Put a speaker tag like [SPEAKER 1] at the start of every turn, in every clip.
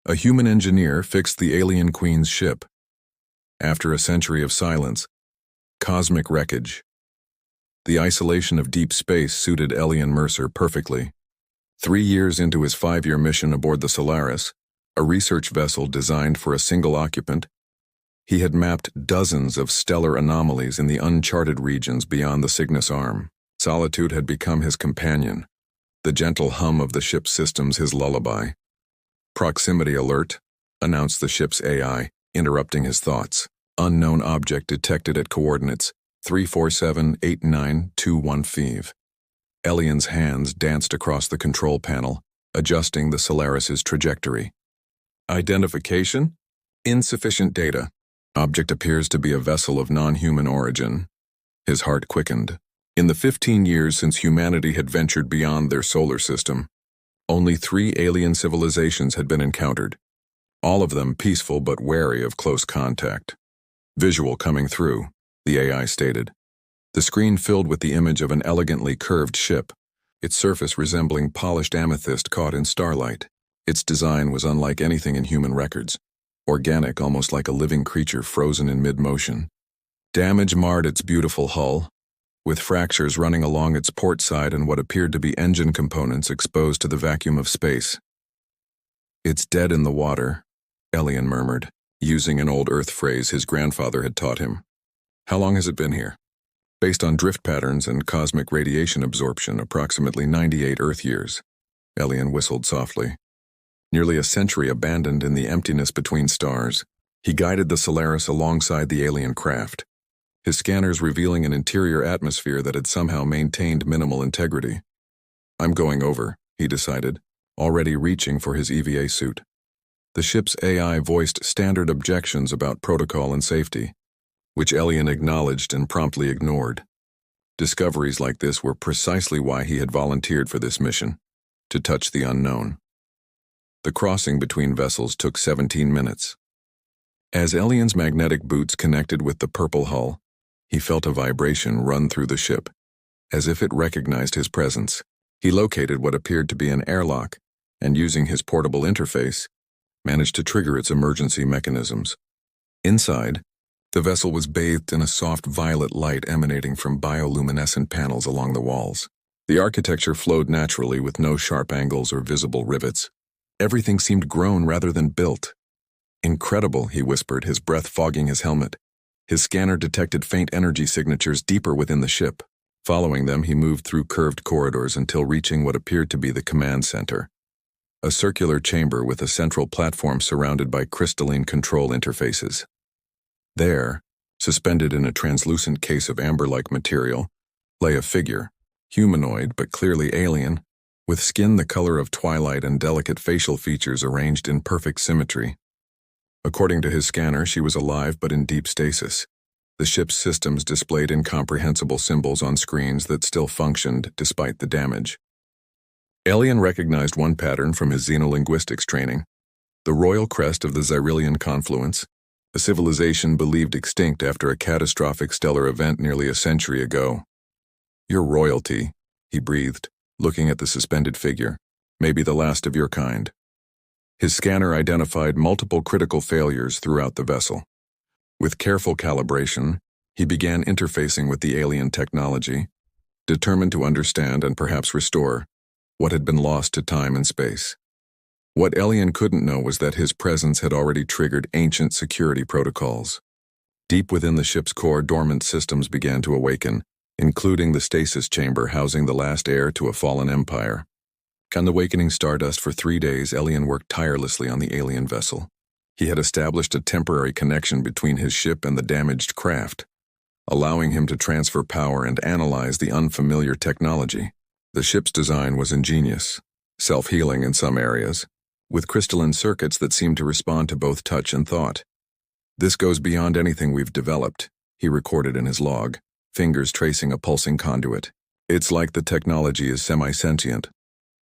[SPEAKER 1] A human engineer fixed the alien queen's ship. After a century of silence, cosmic wreckage. The isolation of deep space suited Elian Mercer perfectly. 3 years into his 5-year mission aboard the Solaris, a research vessel designed for a single occupant, he had mapped dozens of stellar anomalies in the uncharted regions beyond the Cygnus Arm. Solitude had become his companion, the gentle hum of the ship's systems his lullaby. Proximity alert, announced the ship's AI, interrupting his thoughts. Unknown object detected at coordinates 3478921 Elian's hands danced across the control panel, adjusting the Solaris's trajectory. Identification? Insufficient data. Object appears to be a vessel of non-human origin. His heart quickened. In the 15 years since humanity had ventured beyond their solar system, only 3 alien civilizations had been encountered, all of them peaceful but wary of close contact. Visual coming through, the AI stated. The screen filled with the image of an elegantly curved ship, its surface resembling polished amethyst caught in starlight. Its design was unlike anything in human records, organic, almost like a living creature frozen in mid-motion. Damage marred its beautiful hull, with fractures running along its port side and what appeared to be engine components exposed to the vacuum of space. "It's dead in the water," Elian murmured, using an old Earth phrase his grandfather had taught him. "How long has it been here?" "Based on drift patterns and cosmic radiation absorption, approximately 98 Earth years." Elian whistled softly. Nearly a century abandoned in the emptiness between stars. He guided the Solaris alongside the alien craft, his scanners revealing an interior atmosphere that had somehow maintained minimal integrity. "I'm going over," he decided, already reaching for his EVA suit. The ship's AI voiced standard objections about protocol and safety, which Elian acknowledged and promptly ignored. Discoveries like this were precisely why he had volunteered for this mission, to touch the unknown. The crossing between vessels took 17 minutes. As Elian's magnetic boots connected with the purple hull, he felt a vibration run through the ship, as if it recognized his presence. He located what appeared to be an airlock, and using his portable interface, managed to trigger its emergency mechanisms. Inside, the vessel was bathed in a soft violet light emanating from bioluminescent panels along the walls. The architecture flowed naturally with no sharp angles or visible rivets. Everything seemed grown rather than built. "Incredible," he whispered, his breath fogging his helmet. His scanner detected faint energy signatures deeper within the ship. Following them, he moved through curved corridors until reaching what appeared to be the command center, a circular chamber with a central platform surrounded by crystalline control interfaces. There, suspended in a translucent case of amber-like material, lay a figure, humanoid but clearly alien, with skin the color of twilight and delicate facial features arranged in perfect symmetry. According to his scanner, she was alive but in deep stasis. The ship's systems displayed incomprehensible symbols on screens that still functioned despite the damage. Elian recognized one pattern from his xenolinguistics training: the royal crest of the Xyrillian confluence, a civilization believed extinct after a catastrophic stellar event nearly a century ago. "Your royalty," he breathed, looking at the suspended figure, "may be the last of your kind." His scanner identified multiple critical failures throughout the vessel. With careful calibration, he began interfacing with the alien technology, determined to understand and perhaps restore what had been lost to time and space. What Elian couldn't know was that his presence had already triggered ancient security protocols. Deep within the ship's core, dormant systems began to awaken, including the stasis chamber housing the last heir to a fallen empire. On the awakening stardust for 3 days, Elian worked tirelessly on the alien vessel. He had established a temporary connection between his ship and the damaged craft, allowing him to transfer power and analyze the unfamiliar technology. The ship's design was ingenious, self-healing in some areas, with crystalline circuits that seemed to respond to both touch and thought. "This goes beyond anything we've developed," he recorded in his log, fingers tracing a pulsing conduit. "It's like the technology is semi-sentient."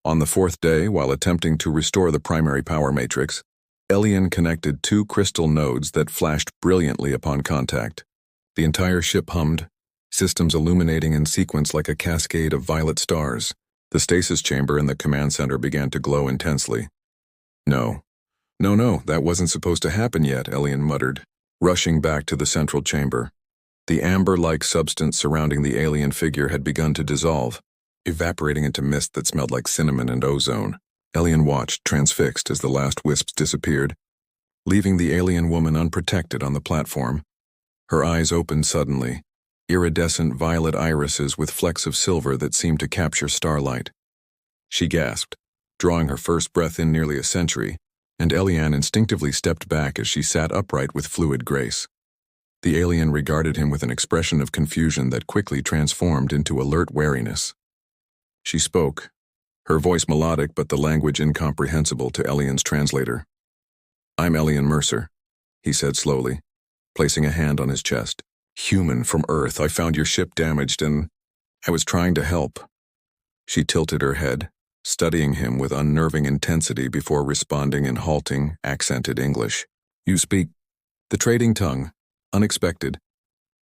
[SPEAKER 1] On the 4th day, while attempting to restore the primary power matrix, Elian connected 2 crystal nodes that flashed brilliantly upon contact. The entire ship hummed, systems illuminating in sequence like a cascade of violet stars. The stasis chamber in the command center began to glow intensely. "No, No, that wasn't supposed to happen yet, Elian muttered, rushing back to the central chamber. The amber-like substance surrounding the alien figure had begun to dissolve, evaporating into mist that smelled like cinnamon and ozone. Elian watched, transfixed, as the last wisps disappeared, leaving the alien woman unprotected on the platform. Her eyes opened suddenly, iridescent violet irises with flecks of silver that seemed to capture starlight. She gasped, drawing her first breath in nearly a century, and Elian instinctively stepped back as she sat upright with fluid grace. The alien regarded him with an expression of confusion that quickly transformed into alert wariness. She spoke, her voice melodic but the language incomprehensible to Elian's translator. "I'm Elian Mercer," he said slowly, placing a hand on his chest. "Human from Earth, I found your ship damaged and I was trying to help." She tilted her head, studying him with unnerving intensity before responding in halting, accented English. "You speak the trading tongue. Unexpected."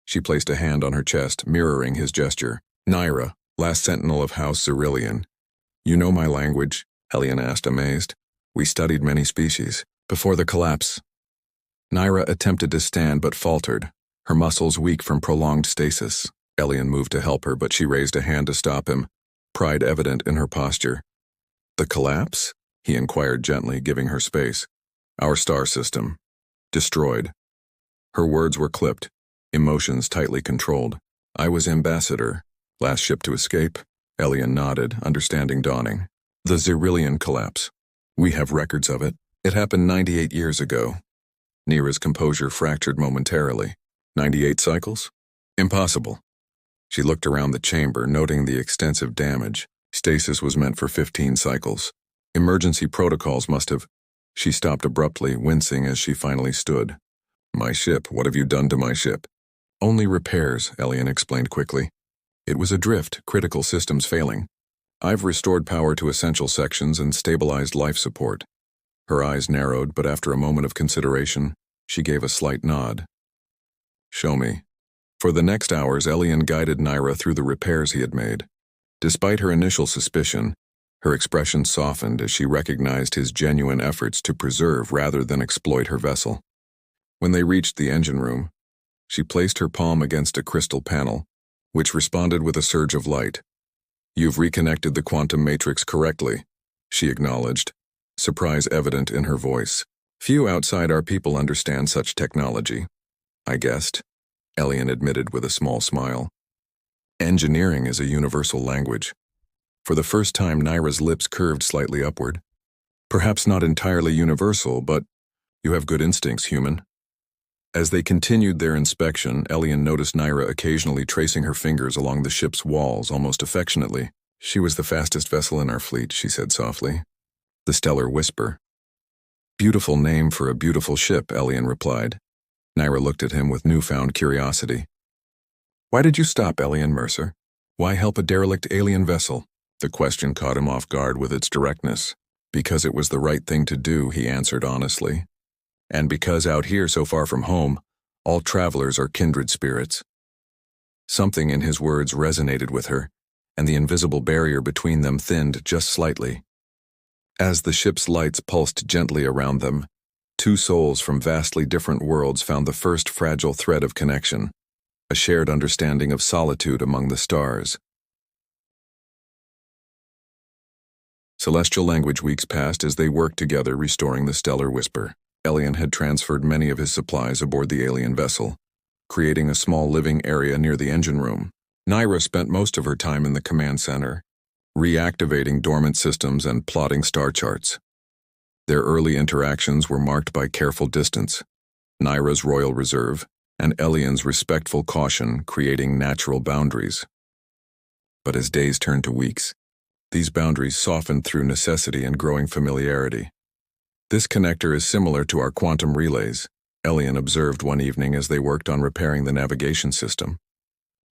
[SPEAKER 1] She placed a hand on her chest, mirroring his gesture. "Naira, last sentinel of House Cerulean. You know my language?" Elian asked, amazed. "We studied many species. Before the collapse." Naira attempted to stand but faltered, her muscles weak from prolonged stasis. Elian moved to help her, but she raised a hand to stop him, pride evident in her posture. "The collapse?" he inquired gently, giving her space. "Our star system. Destroyed." Her words were clipped, emotions tightly controlled. "I was ambassador. Last ship to escape." Elian nodded, understanding dawning. "The Cerulean collapse. We have records of it. It happened 98 years ago." Naira's composure fractured momentarily. 98 cycles? Impossible. She looked around the chamber, noting the extensive damage. Stasis was meant for 15 cycles. Emergency protocols must have... She stopped abruptly, wincing as she finally stood. "My ship, what have you done to my ship?" "Only repairs," Elian explained quickly. "It was adrift, critical systems failing. I've restored power to essential sections and stabilized life support." Her eyes narrowed, but after a moment of consideration, she gave a slight nod. "Show me." For the next hours, Elian guided Naira through the repairs he had made. Despite her initial suspicion, her expression softened as she recognized his genuine efforts to preserve rather than exploit her vessel. When they reached the engine room, she placed her palm against a crystal panel, which responded with a surge of light. "You've reconnected the quantum matrix correctly," she acknowledged, surprise evident in her voice. "Few outside our people understand such technology." "I guessed," Elian admitted with a small smile. "Engineering is a universal language." For the first time, Naira's lips curved slightly upward. "Perhaps not entirely universal, but you have good instincts, human." As they continued their inspection, Elian noticed Naira occasionally tracing her fingers along the ship's walls almost affectionately. "She was the fastest vessel in our fleet," she said softly. "The Stellar Whisper." "Beautiful name for a beautiful ship," Elian replied. Naira looked at him with newfound curiosity. "Why did you stop, Elian Mercer? Why help a derelict alien vessel?" The question caught him off guard with its directness. "Because it was the right thing to do," he answered honestly. "And because out here so far from home, all travelers are kindred spirits." Something in his words resonated with her, and the invisible barrier between them thinned just slightly. As the ship's lights pulsed gently around them, two souls from vastly different worlds found the first fragile thread of connection, a shared understanding of solitude among the stars. Celestial language weeks passed as they worked together restoring the Stellar Whisper. Elian had transferred many of his supplies aboard the alien vessel, creating a small living area near the engine room. Naira spent most of her time in the command center, reactivating dormant systems and plotting star charts. Their early interactions were marked by careful distance, Naira's royal reserve, and Elian's respectful caution creating natural boundaries. But as days turned to weeks, these boundaries softened through necessity and growing familiarity. "This connector is similar to our quantum relays," Elian observed one evening as they worked on repairing the navigation system.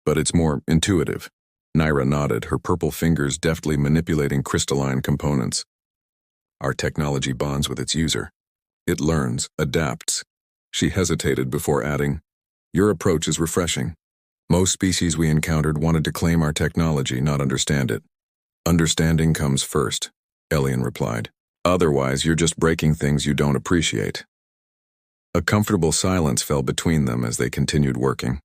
[SPEAKER 1] "But it's more intuitive." Naira nodded, her purple fingers deftly manipulating crystalline components. "Our technology bonds with its user. It learns, adapts." She hesitated before adding, "Your approach is refreshing. Most species we encountered wanted to claim our technology, not understand it." "Understanding comes first," Elian replied. Otherwise, you're just breaking things you don't appreciate. A comfortable silence fell between them as they continued working.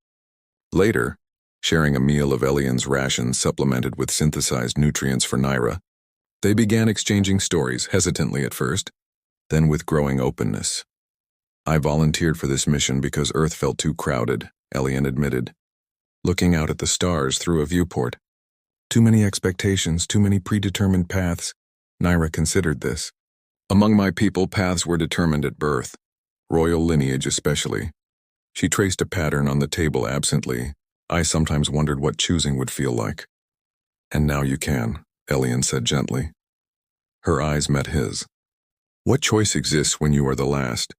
[SPEAKER 1] Later, sharing a meal of Elian's rations supplemented with synthesized nutrients for Naira, they began exchanging stories, hesitantly at first, then with growing openness. I volunteered for this mission because Earth felt too crowded, Elian admitted, looking out at the stars through a viewport. Too many expectations, too many predetermined paths. Naira considered this. Among my people, paths were determined at birth, royal lineage especially. She traced a pattern on the table absently. I sometimes wondered what choosing would feel like. And now you can, Elian said gently. Her eyes met his. What choice exists when you are the last?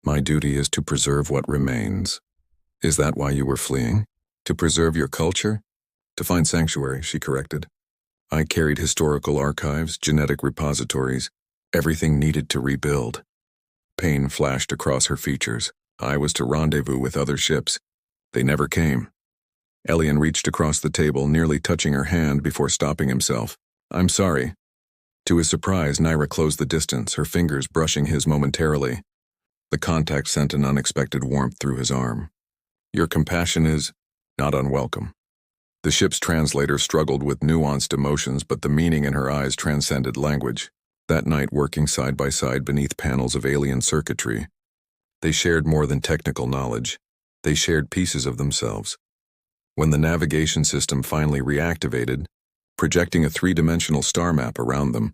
[SPEAKER 1] My duty is to preserve what remains. Is that why you were fleeing? To preserve your culture? To find sanctuary, she corrected. I carried historical archives, genetic repositories, everything needed to rebuild. Pain flashed across her features. I was to rendezvous with other ships. They never came. Elian reached across the table, nearly touching her hand before stopping himself. I'm sorry. To his surprise, Naira closed the distance, her fingers brushing his momentarily. The contact sent an unexpected warmth through his arm. Your compassion is not unwelcome. The ship's translator struggled with nuanced emotions, but the meaning in her eyes transcended language. That night, working side by side beneath panels of alien circuitry, they shared more than technical knowledge. They shared pieces of themselves. When the navigation system finally reactivated, projecting a three-dimensional star map around them,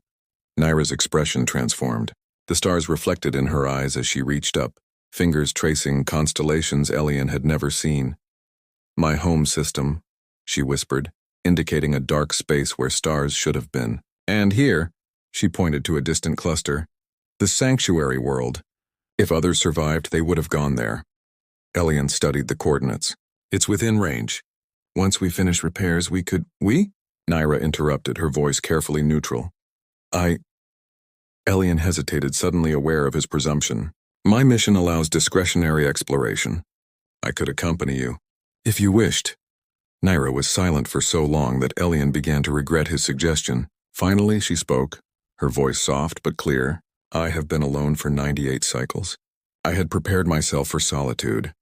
[SPEAKER 1] Naira's expression transformed. The stars reflected in her eyes as she reached up, fingers tracing constellations Elian had never seen. My home system, she whispered, indicating a dark space where stars should have been. And here, she pointed to a distant cluster, the sanctuary world. If others survived, they would have gone there. Elian studied the coordinates. It's within range. Once we finish repairs, we could— We? Naira interrupted, her voice carefully neutral. Elian hesitated, suddenly aware of his presumption. My mission allows discretionary exploration. I could accompany you, if you wished. Naira was silent for so long that Elian began to regret his suggestion. Finally, she spoke, her voice soft but clear. I have been alone for 98 cycles. I had prepared myself for solitude.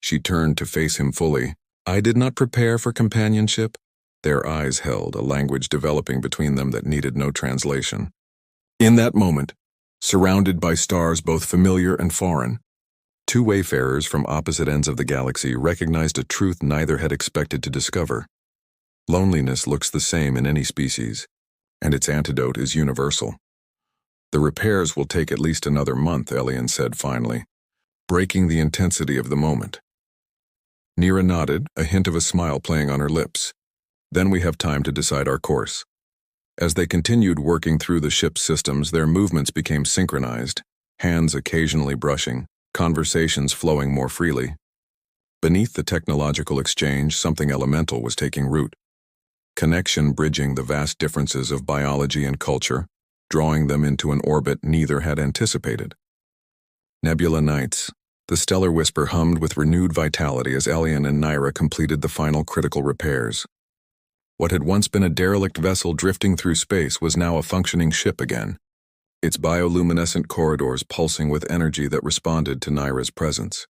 [SPEAKER 1] She turned to face him fully. I did not prepare for companionship. Their eyes held, a language developing between them that needed no translation. In that moment, surrounded by stars both familiar and foreign, two wayfarers from opposite ends of the galaxy recognized a truth neither had expected to discover. Loneliness looks the same in any species, and its antidote is universal. The repairs will take at least another month, Elian said finally, breaking the intensity of the moment. Naira nodded, a hint of a smile playing on her lips. Then we have time to decide our course. As they continued working through the ship's systems, their movements became synchronized, hands occasionally brushing, conversations flowing more freely. Beneath the technological exchange, something elemental was taking root. Connection bridging the vast differences of biology and culture, drawing them into an orbit neither had anticipated. Nebula nights. The stellar whisper hummed with renewed vitality as Elian and Naira completed the final critical repairs. What had once been a derelict vessel drifting through space was now a functioning ship again, its bioluminescent corridors pulsing with energy that responded to Naira's presence.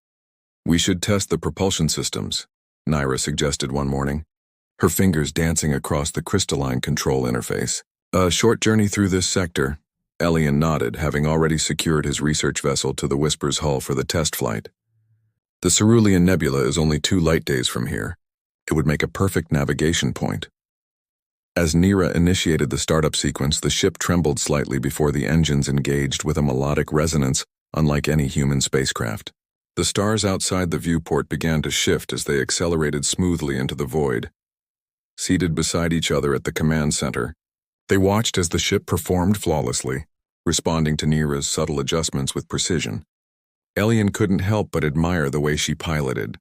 [SPEAKER 1] We should test the propulsion systems, Naira suggested one morning, her fingers dancing across the crystalline control interface. A short journey through this sector. Elian nodded, having already secured his research vessel to the Whisper's hull for the test flight. The Cerulean Nebula is only 2 light days from here. It would make a perfect navigation point. As Naira initiated the startup sequence, the ship trembled slightly before the engines engaged with a melodic resonance unlike any human spacecraft. The stars outside the viewport began to shift as they accelerated smoothly into the void. Seated beside each other at the command center, they watched as the ship performed flawlessly, responding to Naira's subtle adjustments with precision. Elian couldn't help but admire the way she piloted,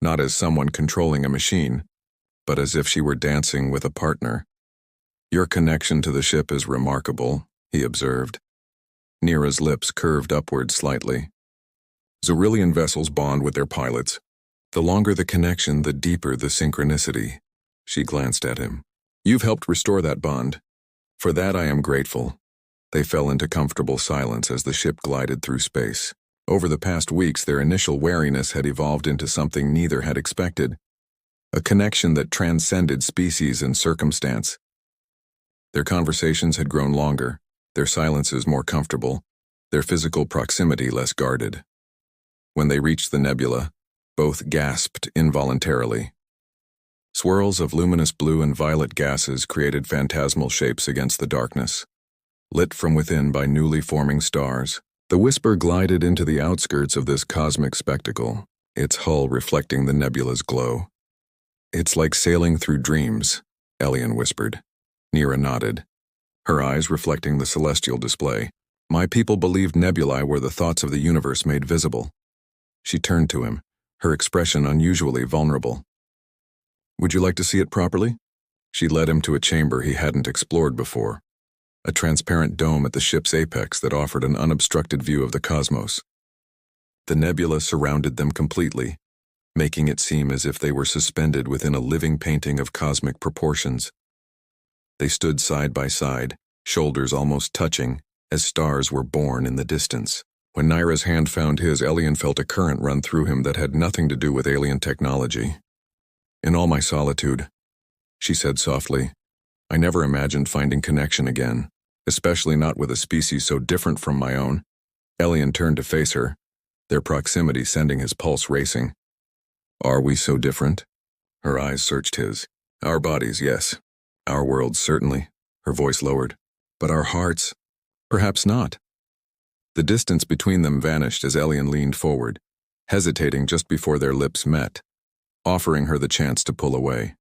[SPEAKER 1] not as someone controlling a machine, but as if she were dancing with a partner. Your connection to the ship is remarkable, he observed. Naira's lips curved upward slightly. Cerulean vessels bond with their pilots. The longer the connection, the deeper the synchronicity. She glanced at him. You've helped restore that bond. For that I am grateful. They fell into comfortable silence as the ship glided through space. Over the past weeks, their initial wariness had evolved into something neither had expected, a connection that transcended species and circumstance. Their conversations had grown longer, their silences more comfortable, their physical proximity less guarded. When they reached the nebula, both gasped involuntarily. Swirls of luminous blue and violet gases created phantasmal shapes against the darkness. Lit from within by newly forming stars, the Whisper glided into the outskirts of this cosmic spectacle, its hull reflecting the nebula's glow. "It's like sailing through dreams," Elian whispered. Nira nodded, her eyes reflecting the celestial display. "My people believed nebulae were the thoughts of the universe made visible." She turned to him, her expression unusually vulnerable. "Would you like to see it properly?" She led him to a chamber he hadn't explored before, a transparent dome at the ship's apex that offered an unobstructed view of the cosmos. The nebula surrounded them completely, making it seem as if they were suspended within a living painting of cosmic proportions. They stood side by side, shoulders almost touching, as stars were born in the distance. When Nira's hand found his, Elian felt a current run through him that had nothing to do with alien technology. "In all my solitude," she said softly, "I never imagined finding connection again, especially not with a species so different from my own." Elian turned to face her, their proximity sending his pulse racing. "Are we so different?" Her eyes searched his. "Our bodies, yes. Our worlds, certainly." Her voice lowered. "But our hearts, perhaps not." The distance between them vanished as Elian leaned forward, hesitating just before their lips met, offering her the chance to pull away.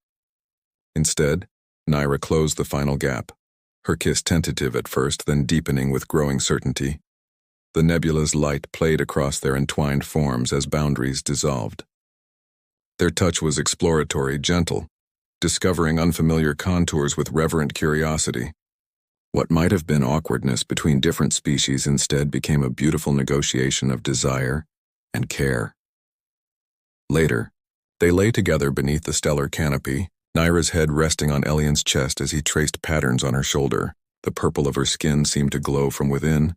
[SPEAKER 1] Instead, Nira closed the final gap, her kiss tentative at first, then deepening with growing certainty. The nebula's light played across their entwined forms as boundaries dissolved. Their touch was exploratory, gentle, discovering unfamiliar contours with reverent curiosity. What might have been awkwardness between different species instead became a beautiful negotiation of desire and care. Later, they lay together beneath the stellar canopy, Nira's head resting on Elian's chest as he traced patterns on her shoulder. The purple of her skin seemed to glow from within,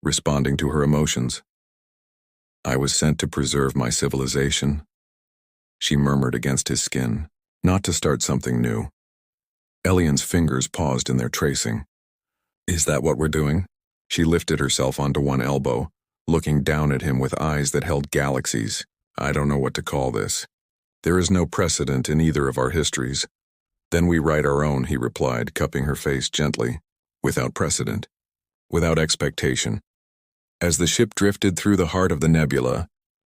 [SPEAKER 1] responding to her emotions. "I was sent to preserve my civilization," she murmured against his skin, "not to start something new." Elian's fingers paused in their tracing. "Is that what we're doing?" She lifted herself onto one elbow, looking down at him with eyes that held galaxies. "I don't know what to call this. There is no precedent in either of our histories." "Then we write our own," he replied, cupping her face gently. "Without precedent. Without expectation." As the ship drifted through the heart of the nebula,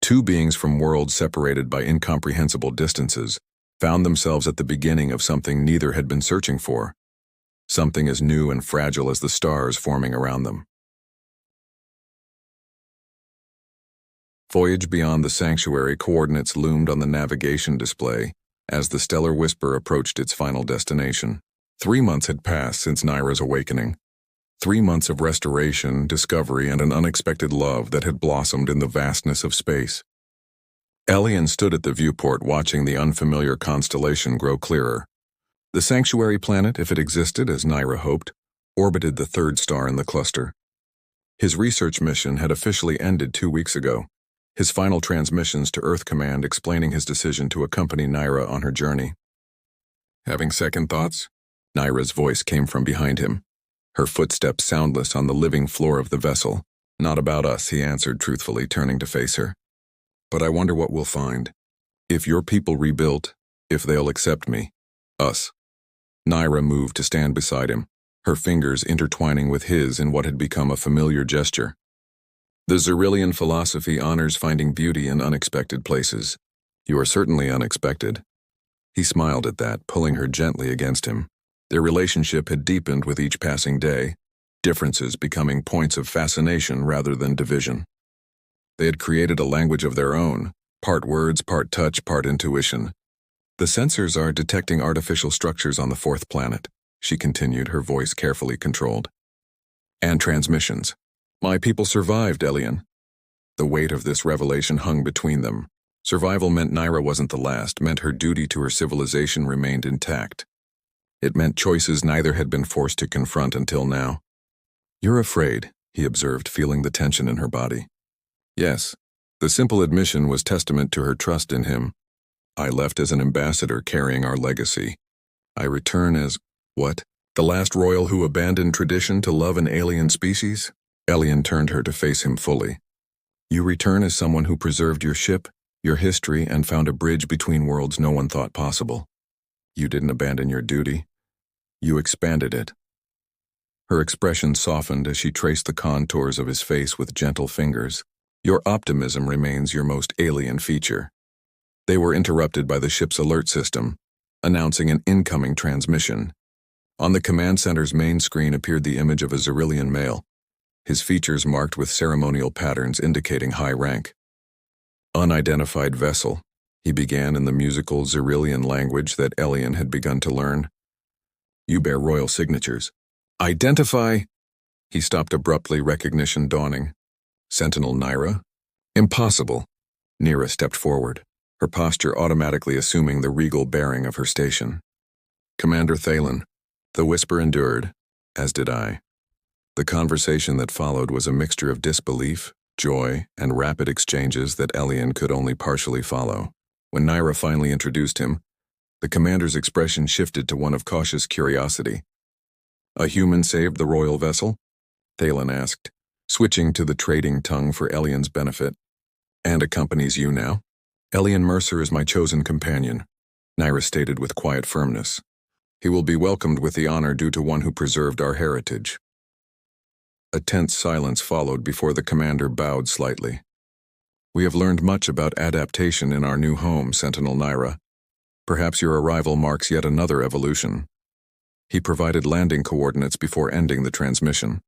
[SPEAKER 1] two beings from worlds separated by incomprehensible distances found themselves at the beginning of something neither had been searching for, something as new and fragile as the stars forming around them. Voyage beyond the sanctuary coordinates loomed on the navigation display as the Stellar Whisper approached its final destination. 3 months had passed since Nira's awakening. 3 months of restoration, discovery, and an unexpected love that had blossomed in the vastness of space. Elian stood at the viewport watching the unfamiliar constellation grow clearer. The sanctuary planet, if it existed as Nira hoped, orbited the third star in the cluster. His research mission had officially ended 2 weeks ago, his final transmissions to Earth Command explaining his decision to accompany Nira on her journey. "Having second thoughts?" Nira's voice came from behind him, her footsteps soundless on the living floor of the vessel. "Not about us," he answered truthfully, turning to face her. "But I wonder what we'll find. If your people rebuilt, if they'll accept me. Us." Nira moved to stand beside him, her fingers intertwining with his in what had become a familiar gesture. "The Zerillian philosophy honors finding beauty in unexpected places. You are certainly unexpected." He smiled at that, pulling her gently against him. Their relationship had deepened with each passing day, differences becoming points of fascination rather than division. They had created a language of their own, part words, part touch, part intuition. "The sensors are detecting artificial structures on the fourth planet," she continued, her voice carefully controlled. "And transmissions. My people survived, Elian." The weight of this revelation hung between them. Survival meant Nira wasn't the last, meant her duty to her civilization remained intact. It meant choices neither had been forced to confront until now. You're afraid, he observed, feeling the tension in her body. Yes, the simple admission was testament to her trust in him. I left as an ambassador carrying our legacy. I return as, what? The last royal who abandoned tradition to love an alien species? Elian turned her to face him fully. You return as someone who preserved your ship, your history, and found a bridge between worlds no one thought possible. You didn't abandon your duty. You expanded it. Her expression softened as she traced the contours of his face with gentle fingers. Your optimism remains your most alien feature. They were interrupted by the ship's alert system, announcing an incoming transmission. On the command center's main screen appeared the image of a Xyrillian male, his features marked with ceremonial patterns indicating high rank. Unidentified vessel, he began in the musical Xyrillian language that Elian had begun to learn. You bear royal signatures. Identify! He stopped abruptly, recognition dawning. Sentinel Naira? Impossible. Nira stepped forward, her posture automatically assuming the regal bearing of her station. Commander Thalen. The whisper endured, as did I. The conversation that followed was a mixture of disbelief, joy, and rapid exchanges that Elian could only partially follow. When Naira finally introduced him, the commander's expression shifted to one of cautious curiosity. A human saved the royal vessel? Thalen asked, switching to the trading tongue for Elian's benefit. And accompanies you now? Elian Mercer is my chosen companion, Naira stated with quiet firmness. He will be welcomed with the honor due to one who preserved our heritage. A tense silence followed before the commander bowed slightly. We have learned much about adaptation in our new home, Sentinel Naira. Perhaps your arrival marks yet another evolution. He provided landing coordinates before ending the transmission.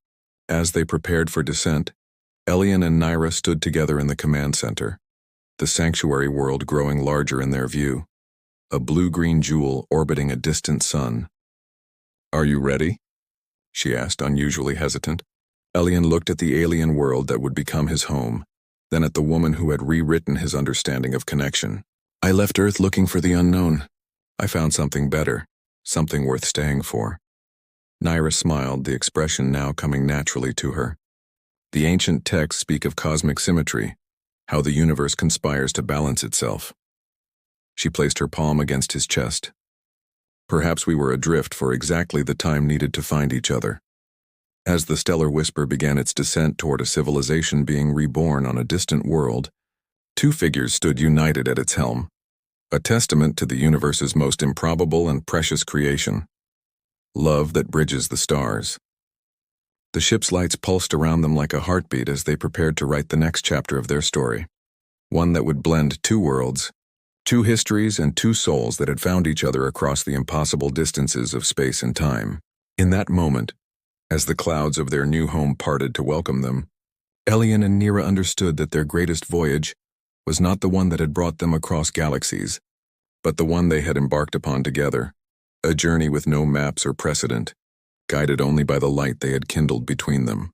[SPEAKER 1] As they prepared for descent, Elian and Naira stood together in the command center, the sanctuary world growing larger in their view, a blue-green jewel orbiting a distant sun. Are you ready? She asked, unusually hesitant. Elian looked at the alien world that would become his home, then at the woman who had rewritten his understanding of connection. I left Earth looking for the unknown. I found something better, something worth staying for. Naira smiled, the expression now coming naturally to her. The ancient texts speak of cosmic symmetry, how the universe conspires to balance itself. She placed her palm against his chest. Perhaps we were adrift for exactly the time needed to find each other. As the stellar whisper began its descent toward a civilization being reborn on a distant world, two figures stood united at its helm, a testament to the universe's most improbable and precious creation. Love that bridges the stars. The ship's lights pulsed around them like a heartbeat as they prepared to write the next chapter of their story, one that would blend two worlds, two histories and two souls that had found each other across the impossible distances of space and time. In that moment, as the clouds of their new home parted to welcome them, Elian and Nira understood that their greatest voyage was not the one that had brought them across galaxies, but the one they had embarked upon together, a journey with no maps or precedent, guided only by the light they had kindled between them.